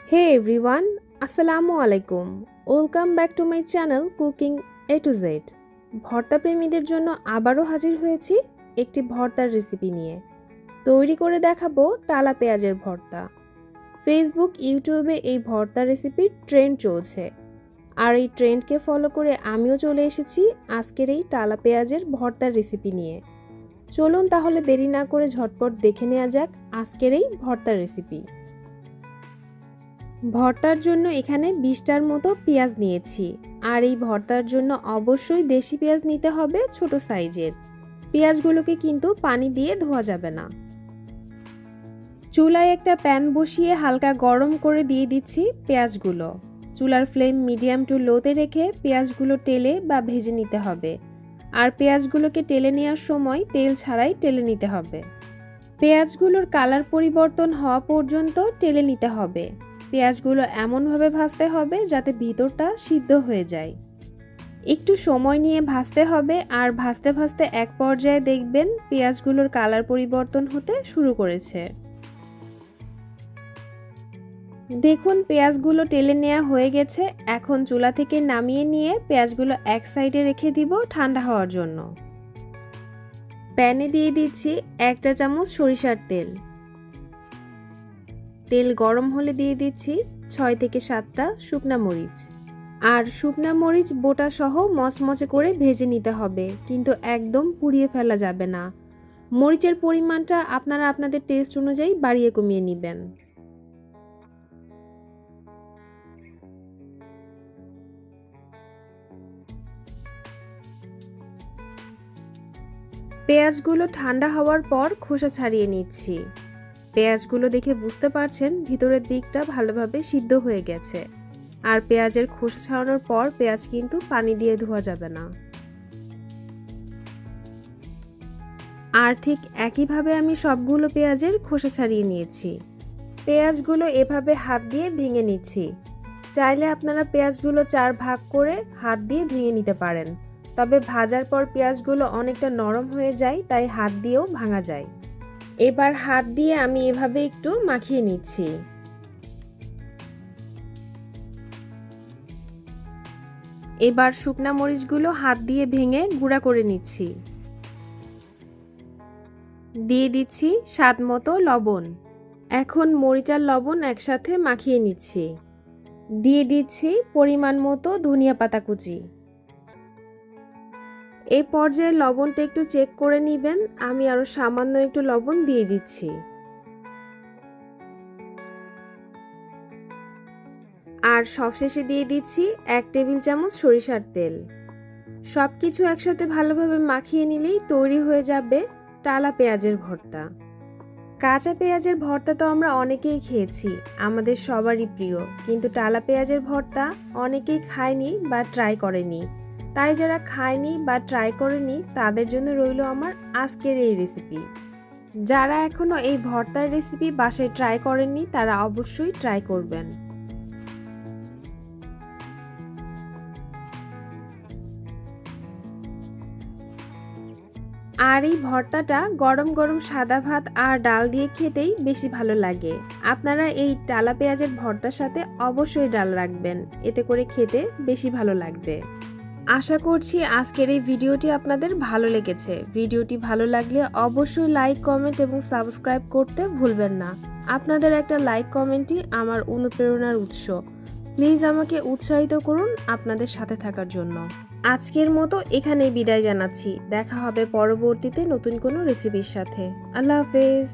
Hey everyone, Assalamu alaikum. Welcome back to my channel Cooking A to Z. ভর্তা প্রেমীদের জন্য আবারও হাজির হয়েছি একটি ভর্তার রেসিপি নিয়ে। তৈরি করে দেখাবো টালা পেঁয়াজের ভর্তা। ফেসবুক, ইউটিউবে এই ভর্তার রেসিপির ট্রেন্ড চলছে। আর এই ট্রেন্ডকে ফলো করে আমিও চলে এসেছি আজকের এই টালা পেঁয়াজের ভর্তার রেসিপি নিয়ে। চলুন তাহলে দেরি না করে ঝটপট দেখে নেওয়া যাক আজকের এই ভর্তার রেসিপি। ভর্তার জন্য এখানে 20টার মতো পেঁয়াজ নিয়েছি। আর এই ভর্তার জন্য অবশ্যই দেশি পেঁয়াজ নিতে হবে ছোট সাইজের। পেঁয়াজগুলোকে কিন্তু পানি দিয়ে ধোয়া যাবে না। চুলায় একটা প্যান বসিয়ে হালকা গরম করে দিয়ে দিচ্ছি পেঁয়াজগুলো। চুলার ফ্লেম মিডিয়াম টু লোতে রেখে পেঁয়াজগুলো টেলে বা ভেজে নিতে হবে। আর পেঁয়াজগুলোকে টেলে নেওয়ার সময় তেল ছাড়াই টেলে নিতে হবে। পেঁয়াজগুলোর কালার পরিবর্তন হওয়া পর্যন্ত টেলে নিতে হবে। পেঁয়াজগুলো এমনভাবে ভাজতে হবে যাতে ভিতরটা সিদ্ধ হয়ে যায়। একটু সময় নিয়ে ভাজতে হবে আর ভাজতে ভাজতে এক পর্যায়ে দেখবেন পেঁয়াজগুলোর কালার পরিবর্তন হতে শুরু করেছে। দেখুন পেঁয়াজগুলো টেলে নেওয়া হয়ে গেছে। এখন চুলা থেকে নামিয়ে নিয়ে পেঁয়াজগুলো এক সাইডে রেখে দিব ঠান্ডা হওয়ার জন্য। প্যানে দিয়ে দিচ্ছি 1 চা চামচ সরিষার তেল। তেল গরম হলে দিয়ে দিচ্ছি 6 থেকে 7টা শুকনা মরিচ। আর শুকনা মরিচ বোটা সহ মচমচে করে ভেজে নিতে হবে, কিন্তু একদম পুড়িয়ে ফেলা যাবে না। মরিচের পরিমাণটা আপনারা আপনাদের টেস্ট অনুযায়ী বাড়িয়ে কমিয়ে নেবেন। পেঁয়াজগুলো ঠান্ডা হওয়ার পর খোসা ছাড়িয়ে নিচ্ছি। পেঁয়াজগুলো দেখে বুঝতে পারছেন ভিতরের দিকটা ভালোভাবে সিদ্ধ হয়ে গেছে। আর পেঁয়াজের খোসা ছাড়ানোর পর পেঁয়াজ কিন্তু পানি দিয়ে ধোয়া যাবে না। আর ঠিক একইভাবে আমি সবগুলো পেঁয়াজের খোসা ছাড়িয়ে নিয়েছি। পেঁয়াজগুলো এভাবে হাত দিয়ে ভেঙে নিচ্ছি। চাইলে আপনারা পেঁয়াজগুলো 4 ভাগ করে হাত দিয়ে ভেঙে নিতে পারেন, তবে ভাজার পর পেঁয়াজগুলো অনেকটা নরম হয়ে যায়, তাই হাত দিয়েও ভাঙা যায়। এবার হাত দিয়ে আমি এভাবে একটু মাখিয়ে নিচ্ছি। এবার শুকনা মরিচগুলো হাত দিয়ে ভেঙে গুঁড়া করে নিচ্ছি। দিয়ে দিচ্ছি স্বাদ মতো লবণ। এখন মরিচ আর লবণ একসাথে মাখিয়ে নিচ্ছি। দিয়ে দিচ্ছি পরিমাণ মতো ধনিয়া পাতা কুচি। এই পর্যায়ে লবণটা একটু চেক করে নেবেন। আমি আরো সামান্য একটু লবণ দিয়ে দিচ্ছি। আর সবশেষে দিয়ে দিচ্ছি 1 টেবিল চামচ সরিষার তেল। সবকিছু একসাথে ভালোভাবে মাখিয়ে নিলেই তৈরি হয়ে যাবে টালা পেঁয়াজের ভর্তা। কাঁচা পেঁয়াজের ভর্তা তো আমরা অনেকেই খেয়েছি, আমাদের সবারই প্রিয়, কিন্তু টালা পেঁয়াজের ভর্তা অনেকেই খায়নি বা ট্রাই করেনি। তাই যারা খায়নি বা ট্রাই করেনি তাদের জন্য রইল আমার আজকের এই রেসিপি। যারা এখনো এই ভর্তার রেসিপি বাসায় ট্রাই করেননি তারা অবশ্যই ট্রাই করবেন। আর এই ভর্তাটা গরম গরম সাদা ভাত আর ডাল দিয়ে খেতেই বেশি ভালো লাগে। আপনারা এই টালা পেঁয়াজের ভর্তার সাথে অবশ্যই ডাল রাখবেন, এতে করে খেতে বেশি ভালো লাগবে। আশা করছি আজকের এই ভিডিওটি আপনাদের ভালো লেগেছে। ভিডিওটি ভালো লাগলে অবশ্যই লাইক, কমেন্ট এবং সাবস্ক্রাইব করতে ভুলবেন না। আপনাদের একটা লাইক কমেন্টই আমার অনুপ্রেরণার উৎস। প্লিজ আমাকে উৎসাহিত করুন আপনাদের সাথে থাকার জন্য। আজকের মতো এখানেই বিদায় জানাচ্ছি। দেখা হবে পরবর্তীতে নতুন কোনো রেসিপির সাথে। আল্লাহ হাফেজ।